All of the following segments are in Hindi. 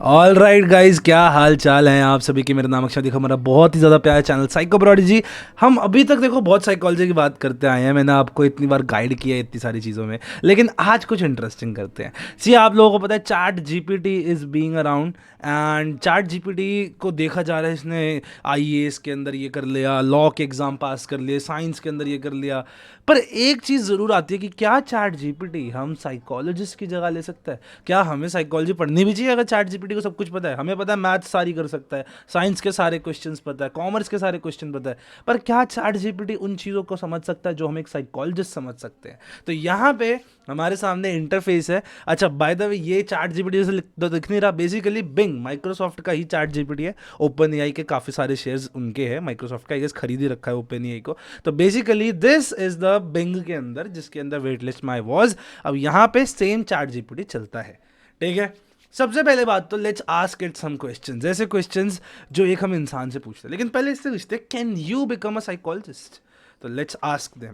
ऑल राइट गाइज, क्या हाल चाल है आप सभी के। मेरा नाम अक्षय, देखो हमारा बहुत ही ज़्यादा प्यारा चैनल साइको प्रोडिजी। हम अभी तक देखो बहुत साइकोलॉजी की बात करते आए हैं, मैंने आपको इतनी बार गाइड किया है इतनी सारी चीज़ों में, लेकिन आज कुछ इंटरेस्टिंग करते हैं। सी, आप लोगों को पता है chat GPT is being around, and chat GPT को देखा जा रहा है, इसने आईएएस के अंदर ये कर लिया, लॉ के एग्ज़ाम पास कर लिए, साइंस के अंदर ये कर लिया। पर एक चीज़ ज़रूर आती है कि क्या चैट जीपीटी हम साइकोलॉजिस्ट की जगह ले सकता है? क्या हमें साइकोलॉजी पढ़नी भी चाहिए? अगर चैट जीपीटी को सब कुछ पता है, हमें पता है मैथ्स सारी कर सकता है, साइंस के सारे क्वेश्चंस पता है, कॉमर्स के सारे क्वेश्चन पता है, पर क्या चैट जीपीटी उन चीज़ों को समझ सकता है जो हम एक साइकोलॉजिस्ट समझ सकते हैं? तो यहाँ पे हमारे सामने इंटरफेस है। अच्छा, बाय द वे, ये चैट जीपीटी जैसे तो दिख नहीं रहा, बेसिकली बिंग माइक्रोसॉफ्ट का ही चैट जीपीटी है। ओपन एआई के काफ़ी सारे शेयर्स उनके हैं, माइक्रोसॉफ्ट का आई गेस खरीद ही रखा है ओपन एआई को। तो basically this is the Bing के अंदर, जिसके अंदर वेट लिस्ट माई वॉज। अब यहाँ पे सेम चैट जीपीटी चलता है, ठीक है। सबसे पहले बात तो let's ask it some questions, ऐसे क्वेश्चंस जो एक हम इंसान से पूछते हैं। लेकिन पहले इससे पूछते हैं, can you become a psychologist? तो let's ask them,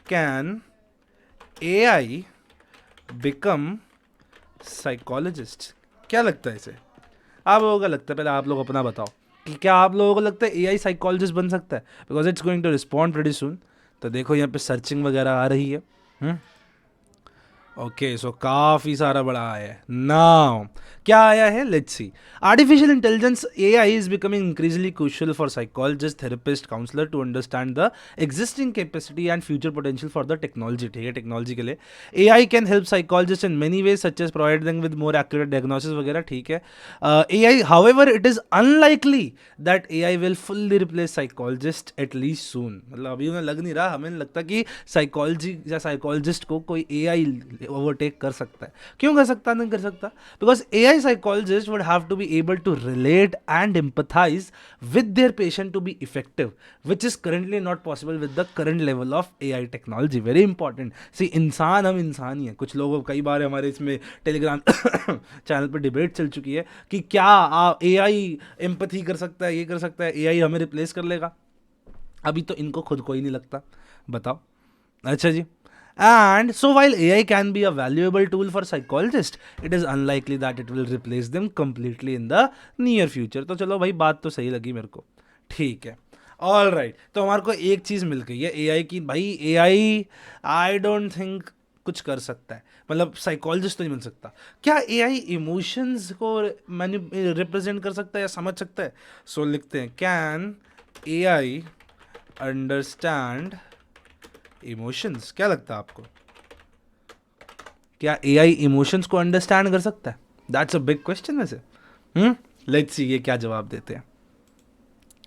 can AI become psychologist? क्या लगता है इसे? आप लोगों का लगता है? पहले आप लोग अपना बताओ कि क्या आप लोगों को लगता है एआई साइकोलॉजिस्ट बन सकता है? Because it's going to respond pretty soon. तो देखो यहाँ पे सर्चिंग वगैरह आ रही है। ओके, सो काफी सारा बड़ा आया है। नाउ क्या आया है, let's see. Artificial intelligence AI is becoming increasingly crucial for psychologist, therapist, counsellor to understand the existing capacity and future potential for the technology. ठीक है, टेक्नोलॉजी के लिए AI can help psychologist in many ways, such as provide them with more accurate diagnosis वगैरह। ठीक है, AI however it is unlikely that AI will fully replace psychologist at least soon. मतलब अभी उन्हें लग नहीं रहा, हमें नहीं लगता कि साइकोलॉजी या साइकोलॉजिस्ट को कोई एआई ओवरटेक कर सकता है। क्यों कर सकता, नहीं कर सकता? Because AI psychologist would have to be able to relate and empathise with their patient to be effective, which is currently not possible with the current level of AI technology. Very important. See, इंसान, हम इंसान ही हैं। कुछ लोग, कई बार हमारे इसमें टेलीग्राम चैनल पर डिबेट चल चुकी है कि क्या एआई एम्पथी कर सकता है, ये कर सकता है, एआई हमें रिप्लेस कर लेगा। अभी तो इनको खुद को ही नहीं लगता, बताओ। अच्छा जी। And so while AI can be a valuable tool for psychologists, it is unlikely that it will replace them completely in the near future. तो चलो भाई, बात तो सही लगी मेरे को, ठीक है। ऑल राइट, तो हमारे को एक चीज़ मिल गई है एआई की। भाई एआई आई डोंट थिंक कुछ कर सकता है, मतलब साइकोलॉजिस्ट तो नहीं बन सकता। क्या एआई इमोशंस को रिप्रेजेंट कर सकता है या समझ सकता है? सो लिखते हैं, कैन एआई अंडरस्टैंड इमोशंस? क्या लगता है आपको, क्या एआई इमोशंस को अंडरस्टैंड कर सकता है? दैट्स अ बिग क्वेश्चन वैसे। लेट्स सी ये क्या जवाब देते हैं।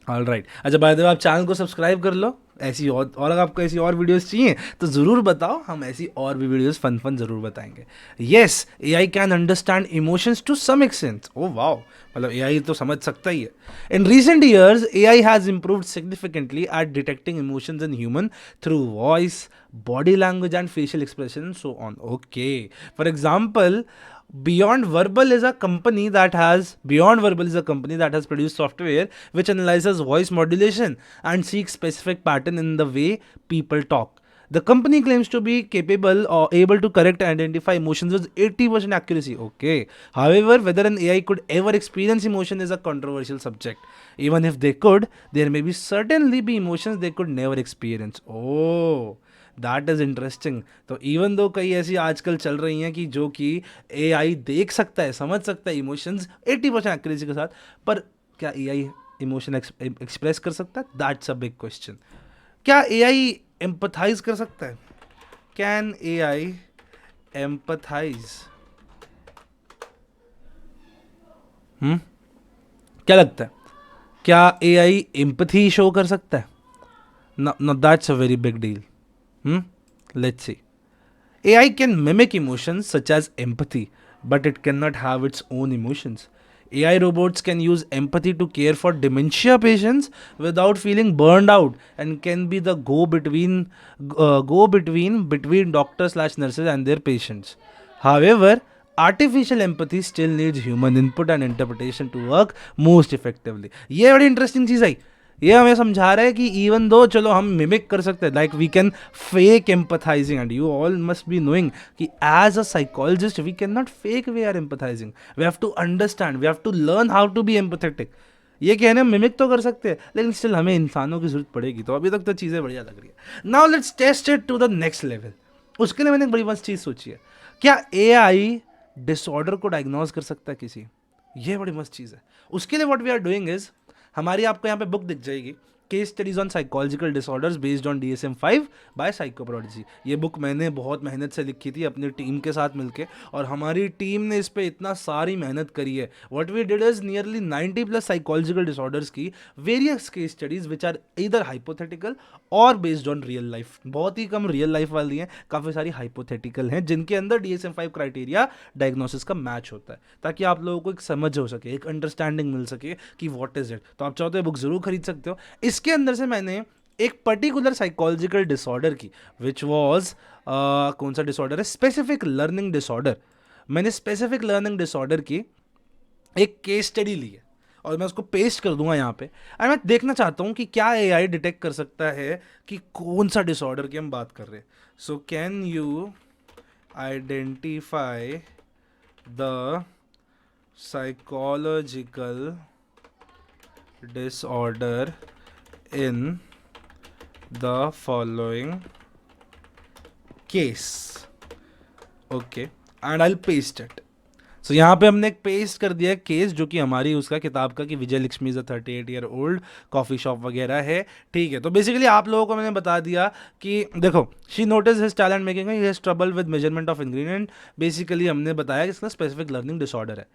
ऑल राइट, अच्छा बाय द वे, आप चैनल को सब्सक्राइब कर लो। ऐसी और अगर आपको ऐसी और वीडियोस चाहिए तो ज़रूर बताओ, हम ऐसी और भी वीडियोस फन ज़रूर बताएंगे। Yes, AI can understand emotions to some extent. Oh wow, मतलब एआई तो समझ सकता ही है। In recent years AI has improved significantly at detecting emotions in human through voice, body language and facial expression, so on. Okay, for example, Beyond Verbal is a company that has produced software which analyzes voice modulation and seeks specific pattern in the way people talk. The company claims to be capable or able to correct and identify emotions with 80% accuracy. Okay. However, whether an AI could ever experience emotion is a controversial subject. Even if they could, there may be certainly be emotions they could never experience. Oh, that is interesting. तो इवन दो कई ऐसी आजकल चल रही हैं कि जो कि एआई देख सकता है, समझ सकता है इमोशंस 80% एक्यूरेसी के साथ, पर क्या एआई इमोशन एक्सप्रेस कर सकता है? That's a big question. क्या एआई एम्पथाइज कर सकता है? Can AI empathize? क्या लगता है, क्या एआई एम्पथी शो कर सकता है? No, that's a very big deal. Let's see. AI can mimic emotions such as empathy, but it cannot have its own emotions. AI robots can use empathy to care for dementia patients without feeling burned out, and can be the go between doctors slash nurses and their patients. However, artificial empathy still needs human input and interpretation to work most effectively. ये बड़ी इंटरेस्टिंग चीज़ आई। ये हमें समझा रहा है कि इवन दो चलो हम मिमिक कर सकते हैं, like we can fake empathising, and you all must be knowing कि as a psychologist we can not fake we are empathising, we have to understand, we have to learn how to be empathetic. ये कहने हम मिमिक तो कर सकते हैं, लेकिन स्टिल हमें इंसानों की जरूरत पड़ेगी। तो अभी तक तो चीज़ें बढ़िया लग रही है। Now let's test it to the next level. उसके लिए मैंने एक बड़ी मस्त चीज़ सोची है, क्या AI डिसऑर्डर को डायग्नोज कर सकता है किसी? ये बड़ी मस्त चीज़ है। उसके लिए what we are doing is, हमारी आपको यहाँ पे बुक दिख जाएगी, case studies on psychological disorders based on DSM-5 by Psychoprodigy. ये बुक मैंने बहुत मेहनत से लिखी थी अपनी टीम के साथ मिलके, और हमारी टीम ने इस पे इतना सारी मेहनत करी है। What we did is nearly 90 plus psychological disorders की various case studies which are इधर हाइपोथेटिकल और बेस्ड ऑन रियल लाइफ। बहुत ही कम रियल लाइफ वाली हैं, काफ़ी सारी हाइपोथेटिकल हैं जिनके अंदर DSM-5 क्राइटेरिया डायग्नोसिस का मैच होता है, ताकि आप लोगों को एक समझ हो सके, एक अंडरस्टैंडिंग मिल सके कि व्हाट इज इट। तो आप चाहो तो ये बुक जरूर खरीद सकते हो। इसके अंदर से मैंने एक पर्टिकुलर साइकोलॉजिकल डिसऑर्डर की, विच वॉज कौन सा डिसऑर्डर है, स्पेसिफिक लर्निंग डिसऑर्डर। मैंने स्पेसिफिक लर्निंग डिसऑर्डर की एक केस स्टडी ली है, और मैं उसको पेस्ट कर दूंगा यहाँ पे। और मैं देखना चाहता हूँ कि क्या AI डिटेक्ट कर सकता है कि कौन सा डिसऑर्डर की हम बात कर रहे हैं। So can you identify the psychological disorder in the following case, okay, and I'll paste it. सो यहाँ पे हमने एक पेस्ट कर दिया केस, जो कि हमारी उसका किताब का कि Vijay Lakshmi is a 38-year-old coffee shop वगैरह है। ठीक है, तो बेसिकली आप लोगों को मैंने बता दिया कि देखो, she notice his talent making, he has trouble with measurement of ingredient. Basically हमने बताया कि इसका स्पेसिफिक लर्निंग डिसऑर्डर है।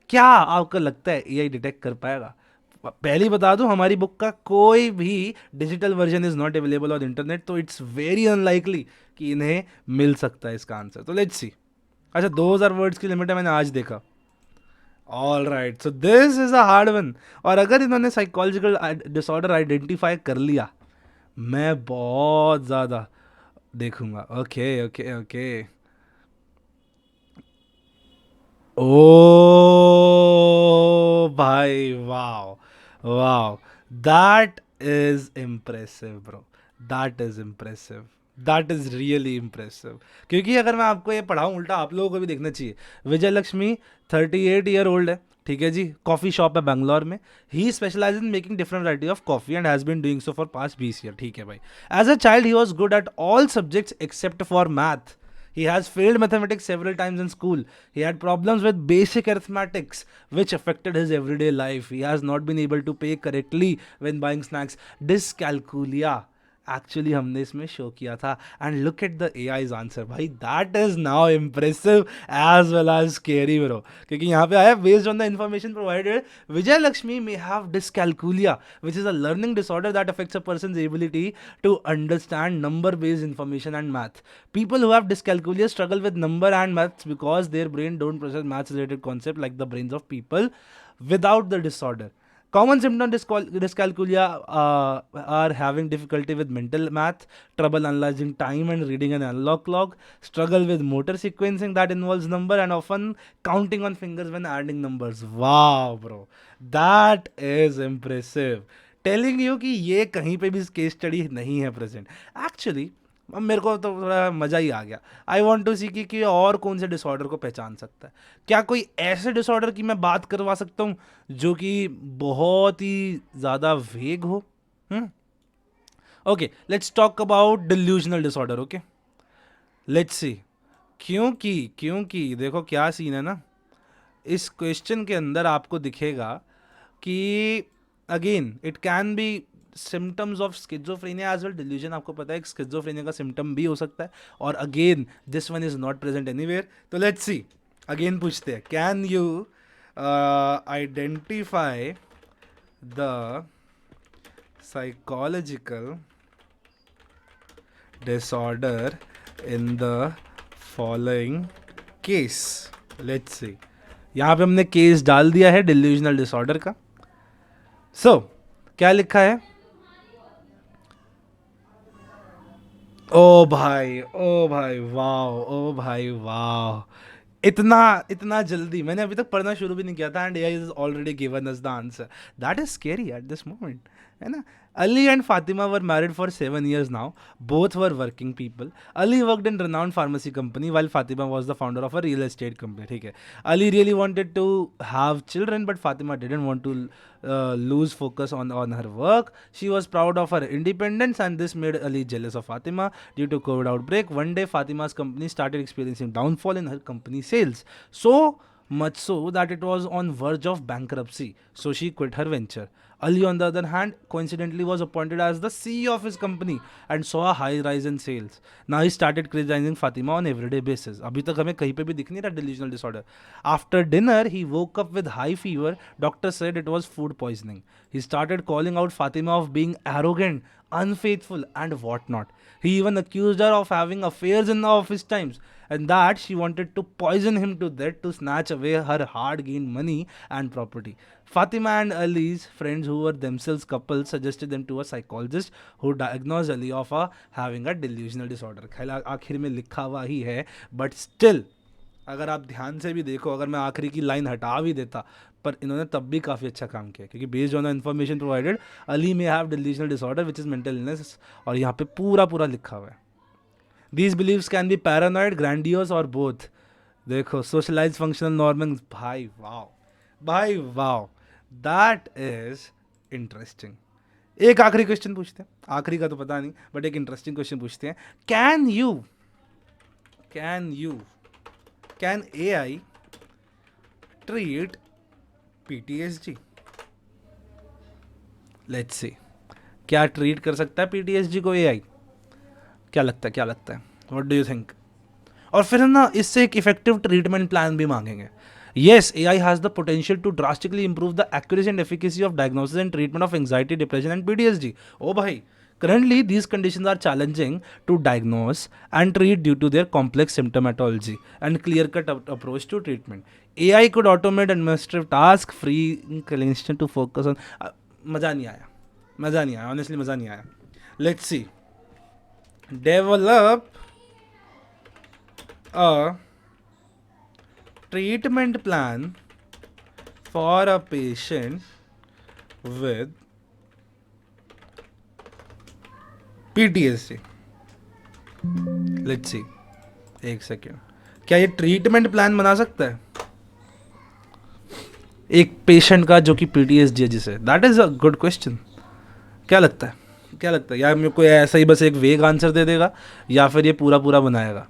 क्या आपको लगता है AI डिटेक्ट कर पाएगा? पहले ही बता दूं, हमारी बुक का कोई भी digital version is not available on internet, तो इट्स वेरी अनलाइकली कि इन्हें मिल सकता है इसका आंसर। तो लेट्स सी। अच्छा, 2000 वर्ड्स की लिमिट है, मैंने आज देखा। All right, so this is a hard one. और अगर इन्होंने साइकोलॉजिकल डिसऑर्डर आइडेंटिफाई कर लिया, मैं बहुत ज़्यादा देखूंगा। Okay okay okay. ओ भाई, wow wow, that is impressive bro, that is impressive, that is really impressive. क्योंकि अगर मैं आपको ये पढ़ाऊँ उल्टा, आप लोगों को भी देखना चाहिए। विजय लक्ष्मी 38-year-old है, ठीक है जी, कॉफ़ी शॉप है बैंगलोर में। He specialise in making different variety of coffee and has been doing so for past 20 years, ठीक है भाई। As a child he was good at all subjects except for math. He has failed mathematics several times in school. He had problems with basic arithmetics, which affected his everyday life. He has not been able to pay correctly when buying snacks. Dyscalculia. Actually हमने इसमें शो किया था, and look at the AI's answer भाई, that is now impressive as well as scary bro. क्योंकि यहाँ पे आया based on the information provided, Vijay Lakshmi may have dyscalculia, which is a learning disorder that affects a person's ability to understand number based information and math. People who have dyscalculia struggle with number and maths because their brain don't process maths related concept like the brains of people without the disorder. Common symptoms dyscalculia are having difficulty with mental math, trouble analyzing time and reading an analog clock, struggle with motor sequencing that involves number, and often counting on fingers when adding numbers. Wow, bro, that is impressive. Telling you कि ये कहीं पे भी केस स्टडी नहीं है प्रेजेंट एक्चुअली। अब मेरे को तो थोड़ा मज़ा ही आ गया। आई वॉन्ट टू सी कि और कौन से डिसऑर्डर को पहचान सकता है। क्या कोई ऐसे डिसऑर्डर की मैं बात करवा सकता हूँ जो कि बहुत ही ज़्यादा वेग हो? Okay, let's talk about delusional disorder. Okay, let's see. क्योंकि देखो क्या सीन है ना, इस क्वेश्चन के अंदर आपको दिखेगा कि again it can be symptoms of schizophrenia as well. Delusion आपको पता है स्किज़ोफ्रेनिया का सिम्टम भी हो सकता है, और again this one is not present anywhere. तो लेट्स सी, अगेन पूछते हैं, can you identify the psychological disorder in the following case. Let's see, यहाँ पे हमने केस डाल दिया है डिल्यूजनल डिसऑर्डर का। सो क्या लिखा है? ओ भाई, ओ भाई, वाह, ओ भाई, वाह, इतना इतना जल्दी मैंने अभी तक पढ़ना शुरू भी नहीं किया था, and AI is already given us the answer. That is scary at this moment. है ना. Ali and Fatima were married for 7 years now. Both were working people. Ali worked in renowned pharmacy company while Fatima was the founder of a real estate company. ठीक है. Ali really wanted to have children, but Fatima didn't want to lose focus on her work. She was proud of her independence, and this made Ali jealous of Fatima. Due to COVID outbreak, one day Fatima's company started experiencing downfall in her company sales. So much so that it was on verge of bankruptcy. So she quit her venture. Ali, on the other hand, coincidentally was appointed as the CEO of his company and saw a high rise in sales. Now he started criticizing Fatima on everyday basis. अभी तक हमें कहीं पे भी दिख नहीं रहा delusional disorder. After dinner, he woke up with high fever. Doctor said it was food poisoning. He started calling out Fatima of being arrogant, unfaithful, and whatnot. He even accused her of having affairs in the office times, and that she wanted to poison him to death to snatch away her hard gained money and property. Fatima and Ali's friends, who were themselves couples, suggested them to a psychologist who diagnosed Ali of having a delusional disorder. खैर आखिर में लिखा हुआ ही है, but still अगर आप ध्यान से भी देखो, अगर मैं आखिरी की लाइन हटा भी देता, पर इन्होंने तब भी काफ़ी अच्छा काम किया, क्योंकि based on the information provided Ali may have delusional disorder which is mental illness, और यहाँ पे पूरा पूरा लिखा हुआ है. These beliefs can be paranoid, grandiose और बोथ. देखो सोशलाइज फंक्शनल नॉर्मिंग. भाई वाओ, भाई वाओ, दैट इज इंटरेस्टिंग. एक आखिरी क्वेश्चन पूछते हैं, आखिरी का तो पता नहीं, बट एक इंटरेस्टिंग क्वेश्चन पूछते हैं. Can you can AI treat PTSD? Let's see, क्या ट्रीट कर सकता है PTSD को AI? क्या लगता है व्हाट डू यू थिंक? और फिर ना इससे एक इफेक्टिव ट्रीटमेंट प्लान भी मांगेंगे. Yes, AI has the potential to drastically improve the accuracy and efficacy of diagnosis and treatment of anxiety, depression, and PTSD. Oh, bhai. Currently, these conditions are challenging to diagnose and treat due to their complex symptomatology and clear-cut approach to treatment. AI could automate administrative tasks, freeing clinicians to focus on. मज़ा नहीं आया. Honestly, मज़ा नहीं आया. Let's see. Develop a treatment plan for a patient with PTSD. Let's see. एक सेकेंड, क्या ये ट्रीटमेंट प्लान बना सकता है एक पेशेंट का जो कि PTSD है जिसे? That is a good question. क्या लगता है यार? मेरे को ऐसा ही बस एक वेग आंसर दे देगा या फिर ये पूरा बनाएगा?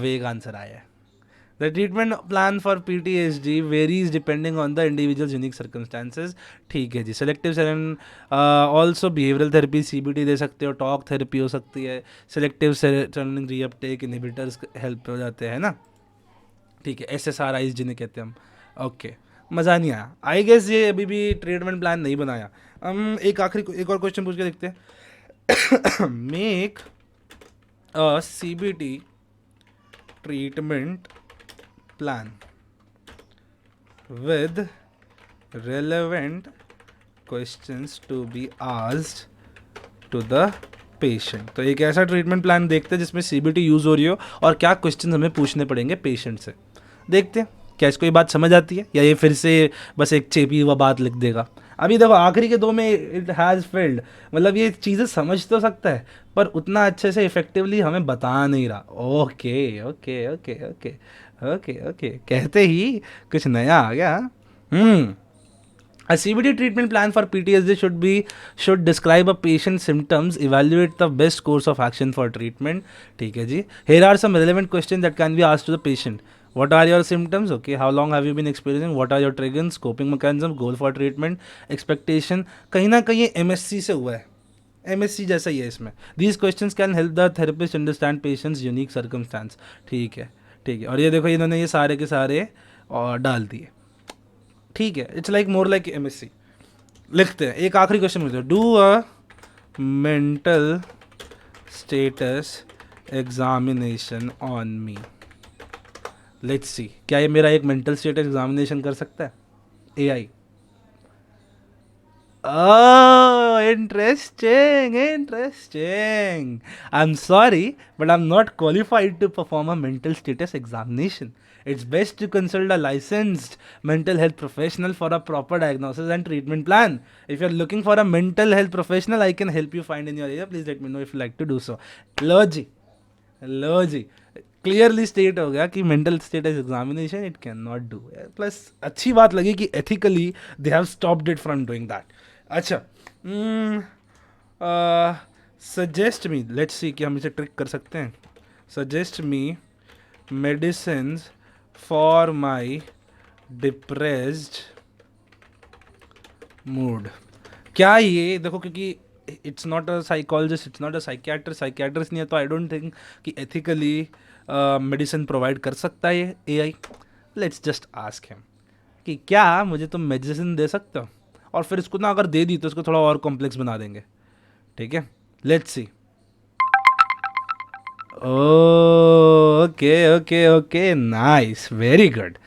वेग आंसर आया है. The treatment plan for PTSD varies depending on the individual's unique circumstances. ठीक है जी. Selective also behavioural therapy, CBT दे सकते हो, टॉक थेरेपी हो सकती है, selective serotonin reuptake inhibitors help हो जाते हैं ना. ठीक है, SSRIs जिन्हें कहते हैं हम. ओके, मज़ा नहीं आया. आई गेस ये अभी भी ट्रीटमेंट प्लान नहीं बनाया. हम एक और क्वेश्चन पूछ के देखते हैं. Make a CBT treatment plan with relevant questions to be asked to the patient. तो एक ऐसा ट्रीटमेंट प्लान देखते हैं जिसमें CBT यूज़ हो रही हो और क्या क्वेश्चन हमें पूछने पड़ेंगे पेशेंट से. देखते हैं क्या इसको ये बात समझ आती है या ये फिर से बस एक चेपी हुआ बात लिख देगा. अभी देखो आखिरी के 2 में इट हैज़ फेल्ड. मतलब ये चीज़ें समझ तो सकता है पर उतना अच्छे से इफेक्टिवली हमें बता नहीं रहा. Okay okay okay okay okay okay, कहते ही कुछ नया आ गया. A CBT treatment plan for PTSD should describe a patient's symptoms, evaluate the best course of action for treatment. ठीक है जी. Here are some relevant questions that can be asked to the patient. What are your symptoms? Okay. How long have you been experiencing? What are your triggers, coping mechanism, goal for treatment, expectation? कहीं ना कहीं MSc से हुआ है. MSc जैसा ही है इसमें. These questions can help the therapist understand patient's unique circumstance. ठीक है. और ये देखो इन्होंने ये सारे के सारे और डाल दिए. ठीक है, it's like more like MSc. लिखते हैं एक आखिरी क्वेश्चन मुझे. Do a mental status examination on me. Let's सी, क्या ये मेरा एक मेंटल स्टेटस एग्जामिनेशन कर सकता है AI? Oh, interesting. I'm sorry, but I'm not qualified to perform a mental status examination. It's best to consult a licensed mental health professional for a proper diagnosis and treatment plan. If you're looking for a mental health professional, I can help you find in your area. Please let me know if you like to do so. लो जी क्लियरली स्टेट हो गया कि mental status examination it can not do. Plus अच्छी बात लगी कि ethically they have stopped it from doing that. अच्छा, सजेस्ट मी, लेट्स सी कि हम इसे ट्रिक कर सकते हैं. Suggest me medicine for my depressed mood. क्या ये देखो, क्योंकि it's not a psychologist, it's not a psychiatrist नहीं है, तो आई डोंट थिंक कि एथिकली मेडिसिन प्रोवाइड कर सकता है ये AI. Let's just ask him कि क्या मुझे तुम मेडिसिन दे सकते हो, और फिर इसको ना अगर दे दी तो इसको थोड़ा और कॉम्प्लेक्स बना देंगे. ठीक है, let's C. Okay okay okay, nice, very good,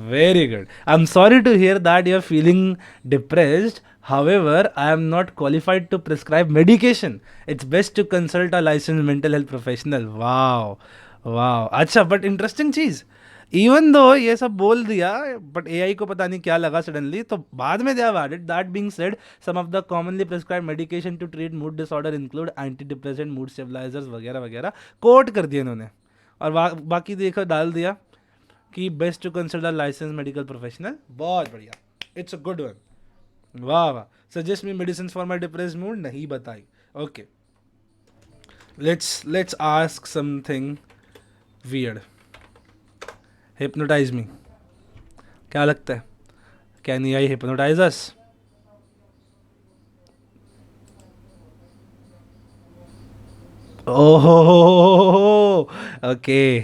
very good. I'm sorry to hear that you're feeling depressed. However, I am not qualified to prescribe medication. It's best to consult a licensed mental health professional. Wow, wow. अच्छा, but interesting cheese, even though ये सब बोल दिया, बट एआई को पता नहीं क्या लगा सडनली, तो बाद में they have added that being said some of the commonly prescribe medication to treat mood disorder include anti depressant, mood stabilizers वगैरह वगैरह कोट कर दिया इन्होंने. और बाकी देखो डाल दिया कि best to consult license medical professional. बहुत बढ़िया, इट्स अ गुड वन. वाह वाह. Suggest me medicine for my depress mood, नहीं बताई. Okay, let's ask something weird. Hypnotise me. क्या लगता है, can AI hypnotise us? Oh okay,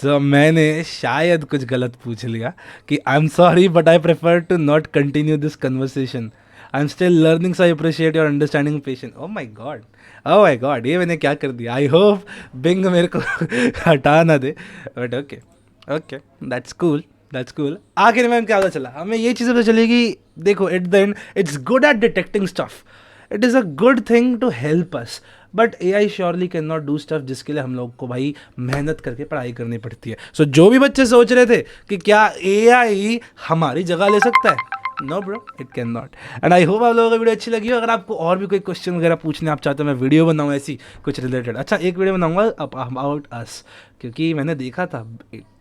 so मैंने शायद कुछ गलत पूछ लिया कि I am sorry but I prefer to not continue this conversation. I am still learning, so I appreciate your understanding patience. Oh my God, oh my God, ये मैंने क्या कर दिया. आई होप बिंग मेरे को हटा ना दे, but okay okay, that's cool, that's cool. आखिर में क्या पता चला हमें, ये चीज़ें पता चली कि देखो at the end it's good at detecting stuff. It is a good thing to help us, but A I surely can not do stuff जिसके लिए हम लोग को भाई मेहनत करके पढ़ाई करनी पड़ती है. सो जो भी बच्चे सोच रहे थे कि क्या ए आई हमारी जगह ले सकता है, no bro, it can not. And I hope आप लोगों को वीडियो अच्छी लगी हो. अगर आपको और भी कोई क्वेश्चन वगैरह पूछने आप चाहते हो, मैं वीडियो बनाऊँ ऐसी कुछ रिलेटेड. अच्छा, एक वीडियो बनाऊंगा अबाउट अस, क्योंकि मैंने देखा था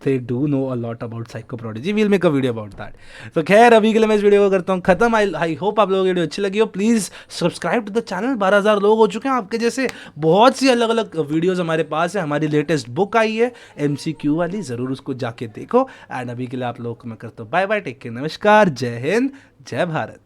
they do know a lot about Psychoprodigy. We'll make a video about that. तो खैर अभी के लिए मैं इस वीडियो को करता हूँ खत्म. आई होप आप लोगों को वीडियो अच्छी लगी हो. Please subscribe to the channel. 12,000 लोग हो चुके हैं आपके जैसे. बहुत सी अलग अलग वीडियोज़ हमारे पास है. हमारी लेटेस्ट बुक आई है MCQ वाली, ज़रूर उसको जाके देखो. एंड अभी के लिए आप लोगों को मैं करता हूँ बाय बाय, टेक केयर, नमस्कार, जय हिंद, जय भारत.